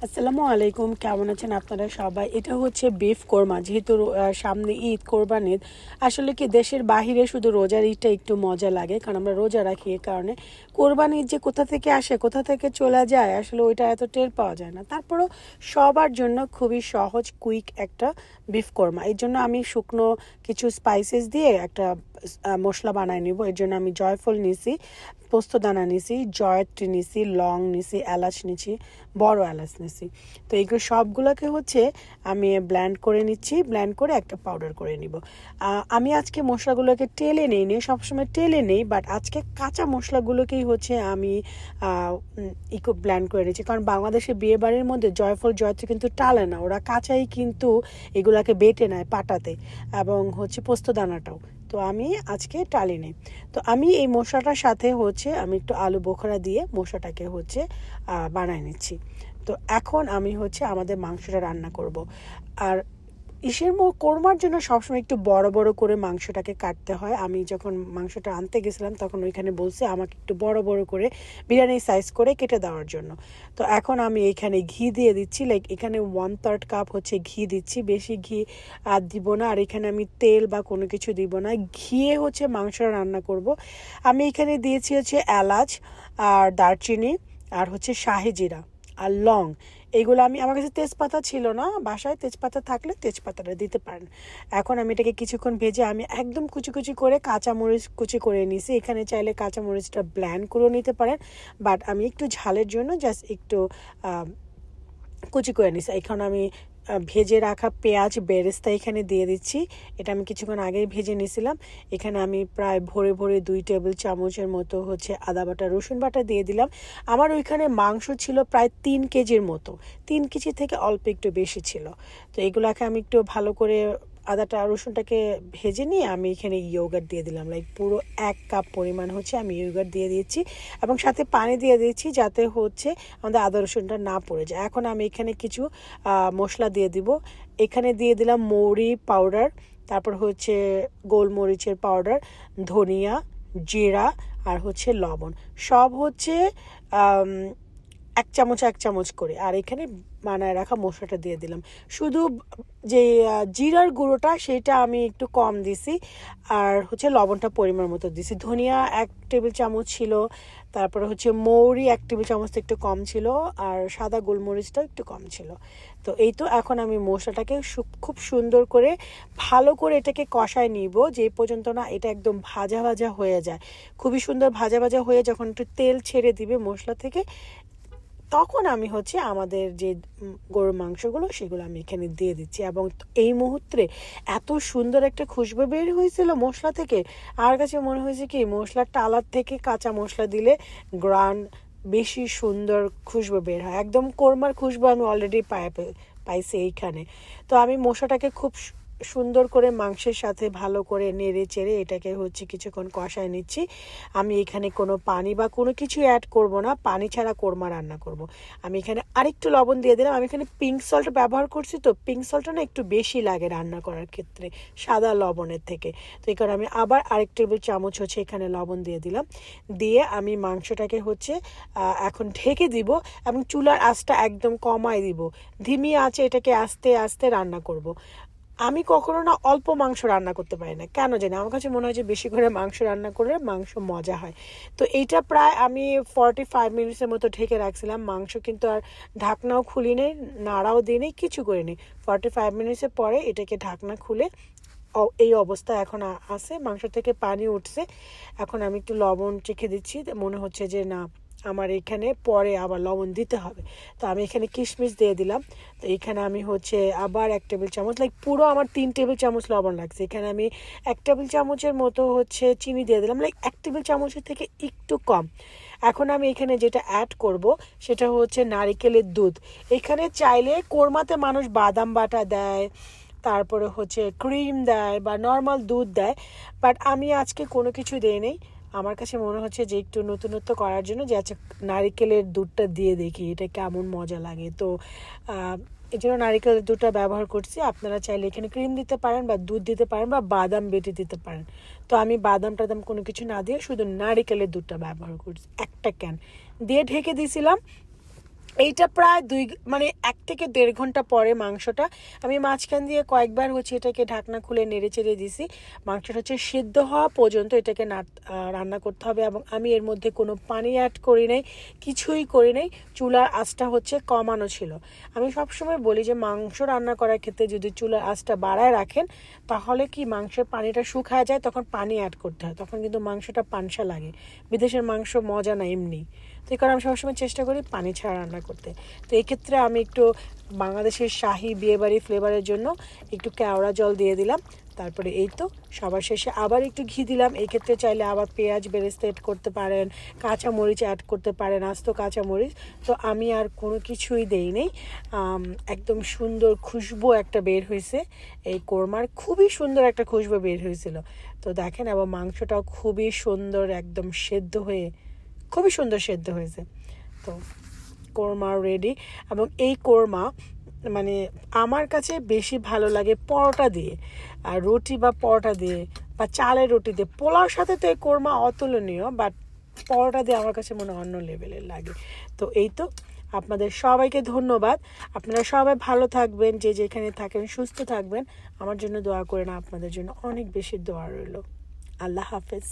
আসসালামু আলাইকুম, কেমন আছেন আপনারা সবাই? এটা হচ্ছে বিফ কোরমা। যেহেতু সামনে ঈদ, কোরবান ঈদ। আসলে কি দেশের বাহিরে শুধু রোজার ঈদটা একটু মজা লাগে, কারণ আমরা রোজা রাখি। এই কারণে কোরবান ঈদ যে কোথা থেকে আসে, কোথা থেকে চলে যায়, আসলে ওইটা এত টের পাওয়া যায় না। তারপরেও সবার জন্য খুবই সহজ, কুইক একটা বিফ কোরমা। এর জন্য আমি শুকনো কিছু স্পাইসেস দিয়ে একটা মশলা বানায় নিব। এর জন্য আমি জয়ফল নিছি, পোস্তদানা নিছি, জয়ত্রী নিছি, লং নিছি, এলাচ নিছি, বড় এলাচ নিছি। তো এইগুলো সবগুলোকে হচ্ছে আমি ব্ল্যান্ড করে নিচ্ছি, ব্ল্যান্ড করে একটা পাউডার করে নিব। আমি আজকে মশলাগুলোকে টেলে নিই সবসময় টেলে নেই, বাট আজকে কাঁচা মশলাগুলোকেই হচ্ছে আমি ইকো ব্ল্যান্ড করে নিচ্ছি। কারণ বাংলাদেশে বিয়ে বাড়ির মধ্যে জয়ফল জয়ত্রী কিন্তু টালে না, ওরা কাঁচাই কিন্তু এগুলাকে বেটে নেয় পাটাতে, এবং হচ্ছে পোস্তদানাটাও। তো আমি আজকে টালি নেই। তো আমি এই মশলাটার সাথে হচ্ছে আমি একটু আলু বোখরা দিয়ে মশলাটাকে হচ্ছে বানায় নিচ্ছি। তো এখন আমি হচ্ছে আমাদের মাংসটা রান্না করব। আর কোরমার জন্য সবসময় একটু বড় বড় করে মাংসটাকে কাটতে হয়। আমি যখন মাংসটা আনতে গেছিলাম তখন ওইখানে বলছে আমাকে একটু বড় বড় করে বিরিয়ানি সাইজ করে কেটে দেওয়ার জন্য। তো এখন আমি এখানে ঘি দিয়ে দিচ্ছি, লাইক এখানে 1/3 কাপ হচ্ছে ঘি দিচ্ছি। বেশি ঘি আর দিব না, আর এখানে আমি তেল বা কোনো কিছু দিব না, ঘিয়ে হচ্ছে মাংসটা রান্না করব। আমি এখানে দিয়েছি হচ্ছে এলাচ আর দারচিনি আর হচ্ছে শাহি জিরা আর লং। এইগুলো আমার কাছে তেজপাতা ছিল না, বাসায় তেজপাতা থাকলে তেজপাতাটা দিতে পারেন। এখন আমি এটাকে কিছুক্ষণ ভেজে আমি একদম কুচি কুচি করে কাঁচামরিচ কুচি করে নিয়েছি। এখানে চাইলে কাঁচামরিচটা ব্ল্যান্ড করেও নিতে পারেন, বাট আমি একটু ঝালের জন্য জাস্ট একটু কুচি করে নিছি। এখন আমি ভেজে রাখা পেঁয়াজ বেরেস্তা এখানে দিয়ে দিচ্ছি। এটা আমি কিছুক্ষণ আগেই ভেজে নিয়েছিলাম। এখানে আমি প্রায় ভরে ভরে 2 টেবিল চামচের মতো হচ্ছে আদা বাটা রসুন বাটা দিয়ে দিলাম। আমার ওইখানে মাংস ছিল প্রায় 3 কেজির মতো, 3 কেজি থেকে অল্প একটু বেশি ছিল। তো এগুলাকে আমি একটু ভালো করে আদাটা রসুনটাকে ভেজে নিয়ে আমি এখানে ইয়োগার্ট দিয়ে দিলাম, লাইক পুরো 1 কাপ পরিমাণ হচ্ছে আমি ইয়োগার্ট দিয়ে দিয়েছি, এবং সাথে পানি দিয়ে দিয়েছি যাতে হচ্ছে আমাদের আদা রসুনটা না পড়ে যায়। এখন আমি এখানে কিছু মশলা দিয়ে দিব। এখানে দিয়ে দিলাম মৌরি পাউডার, তারপর হচ্ছে গোলমরিচের পাউডার, ধনিয়া, জিরা আর হচ্ছে লবণ। সব হচ্ছে 1 চামচ করে। আর এখানে বানায় রাখা মশলাটা দিয়ে দিলাম। শুধু যে জিরার গুঁড়োটা সেটা আমি একটু কম দিছি, আর হচ্ছে লবণটা পরিমাণ মতো দিছি। ধনিয়া 1 টেবিল চামচ ছিল, তারপরে হচ্ছে মৌরি 1 টেবিল চামচ একটু কম ছিল, আর সাদা গোলমরিচটাও একটু কম ছিল। তো এই তো এখন আমি মশলাটাকে খুব সুন্দর করে ভালো করে এটাকে কষায় নিব, যে পর্যন্ত না এটা একদম ভাজা ভাজা হয়ে যায়। খুবই সুন্দর ভাজা ভাজা হয়ে যখন একটু তেল ছেড়ে দিবে মশলা থেকে, তখন আমি হচ্ছে আমাদের যে গরুর মাংসগুলো সেগুলো আমি এখানে দিয়ে দিচ্ছি। এবং এই মুহূর্তে এত সুন্দর একটা খুশবু বের হয়েছিল মশলা থেকে, আমার কাছে মনে হয়েছে কি মশলার টালার থেকে কাঁচা মশলা দিলে গ্রান বেশি সুন্দর খুশবু বের হয়। একদম কোরমার খুশবু আমি অলরেডি পাইছি এইখানে। তো আমি মশলাটাকে খুব সুন্দর করে মাংসের সাথে ভালো করে নেড়ে চেড়ে এটাকে হচ্ছে কিছুক্ষণ কষায় নিচ্ছি। আমি এখানে কোনো পানি বা কোনো কিছু অ্যাড করব না, পানি ছাড়া কোরমা রান্না করব। আমি এখানে আরেকটু লবণ দিয়ে দিলাম। আমি এখানে পিঙ্ক সল্ট ব্যবহার করছি, তো পিঙ্ক সল্টটা না একটু বেশি লাগে রান্না করার ক্ষেত্রে সাদা লবণের থেকে। তো এই কারণে আমি আবার আরেক টেবিল চামচ হচ্ছে এখানে লবণ দিয়ে দিলাম। দিয়ে আমি মাংসটাকে হচ্ছে এখন ঢেকে দিব, এবং চুলার আঁচটা একদম কমায় দিব। ধিমি আঁচে এটাকে আস্তে আস্তে রান্না করব। আমি কখনো না অল্প মাংস রান্না করতে পারি না, কেন জানি আমার কাছে মনে হয় যে বেশি করে মাংস রান্না করলে মাংস মজা হয়। তো এইটা প্রায় আমি 45 মিনিটসের মতো ঢেকে রাখছিলাম। মাংস কিন্তু আর ঢাকনাও খুলি নেই, নাড়াও দিই নেই, কিছু করে নেই। 45 মিনিটসের পরে এটাকে ঢাকনা খুলে এই অবস্থা এখন আছে, মাংস থেকে পানি উঠছে। এখন আমি একটু লবণ চেখে দিচ্ছি, মনে হচ্ছে যে না আমার এখানে পরে আবার লবণ দিতে হবে। তো আমি এখানে কিশমিশ দিয়ে দিলাম। তো এখানে আমি হচ্ছে আবার 1 টেবিল চামচ, লাইক পুরো আমার 3 টেবিল চামচ লবণ লাগছে। এখানে আমি 1 টেবিল চামচের মতো হচ্ছে চিনি দিয়ে দিলাম, লাইক 1 টেবিল চামচের থেকে একটু কম। এখন আমি এখানে যেটা অ্যাড করব সেটা হচ্ছে নারিকেলের দুধ। এখানে চাইলে কোরমাতে মানুষ বাদাম বাটা দেয়, তারপরে হচ্ছে ক্রিম দেয় বা নর্মাল দুধ দেয়, বাট আমি আজকে কোনো কিছু দিই নেই। আমার কাছে মনে হচ্ছে যে একটু নতুনত্ব করার জন্য যে আচ্ছা নারিকেলের দুধটা দিয়ে দেখি এটা কেমন মজা লাগে। তো এই জন্য নারিকেলের দুধটা ব্যবহার করছি। আপনারা চাইলে এখানে ক্রিম দিতে পারেন বা দুধ দিতে পারেন বা বাদাম বেটে দিতে পারেন। তো আমি বাদাম টাদাম কোনো কিছু না দিয়ে শুধু নারিকেলের দুধটা ব্যবহার করছি, একটা ক্যান দিয়ে ঢেকে দিয়েছিলাম। এইটা প্রায় 1 থেকে 1.5 ঘন্টা পরে মাংসটা আমি মাঝখান দিয়ে কয়েকবার হচ্ছে এটাকে ঢাকনা খুলে নেড়ে চেড়ে দিছি। মাংসটা হচ্ছে সিদ্ধ হওয়া পর্যন্ত এটাকে রান্না করতে হবে, এবং আমি এর মধ্যে কোনো পানি অ্যাড করি নাই, কিছুই করি নাই। চুলার আঁচটা হচ্ছে কমানো ছিল। আমি সবসময় বলি যে মাংস রান্না করার ক্ষেত্রে যদি চুলার আঁচটা বাড়ায় রাখেন তাহলে কি মাংসের পানিটা শুকায় যায়, তখন পানি অ্যাড করতে হয়, তখন কিন্তু মাংসটা পানসা লাগে। বিদেশের মাংস মজা না এমনি। তো এই কারণে আমি সবসময় চেষ্টা করি পানি ছাড়া রান্না করতে। তো এই ক্ষেত্রে আমি একটু বাংলাদেশের শাহি বিয়েবাড়ি ফ্লেভারের জন্য একটু কেওড়া জল দিয়ে দিলাম। তারপরে এই তো সবার শেষে আবার একটু ঘি দিলাম। এই ক্ষেত্রে চাইলে আবার পেঁয়াজ বেরেস্তা অ্যাড করতে পারেন, কাঁচামরিচ অ্যাড করতে পারেন, আস্ত কাঁচামরিচ। তো আমি আর কোনো কিছুই দেই নেই। একদম সুন্দর খুশবু একটা বের হয়েছে এই কোরমার, খুবই সুন্দর একটা খুশবু বের হয়েছিল। তো দেখেন, এবং মাংসটাও খুবই সুন্দর একদম সেদ্ধ হয়ে খুবই সুন্দর সেদ্ধ হয়েছে। তো কোরমা রেডি। এবং এই কোরমা মানে আমার কাছে বেশি ভালো লাগে পরোটা দিয়ে, আর রুটি বা পরোটা দিয়ে বা চালের রুটি দিয়ে। পোলাওর সাথে তো এই কোরমা অতুলনীয়, বাট পরোটা দিয়ে আমার কাছে মনে অন্য লেভেলের লাগে। তো এই তো, আপনাদের সবাইকে ধন্যবাদ। আপনারা সবাই ভালো থাকবেন, যে যেখানে থাকেন সুস্থ থাকবেন। আমার জন্য দোয়া করেন, আপনাদের জন্য অনেক বেশি দোয়া রইল। আল্লাহ হাফেজ।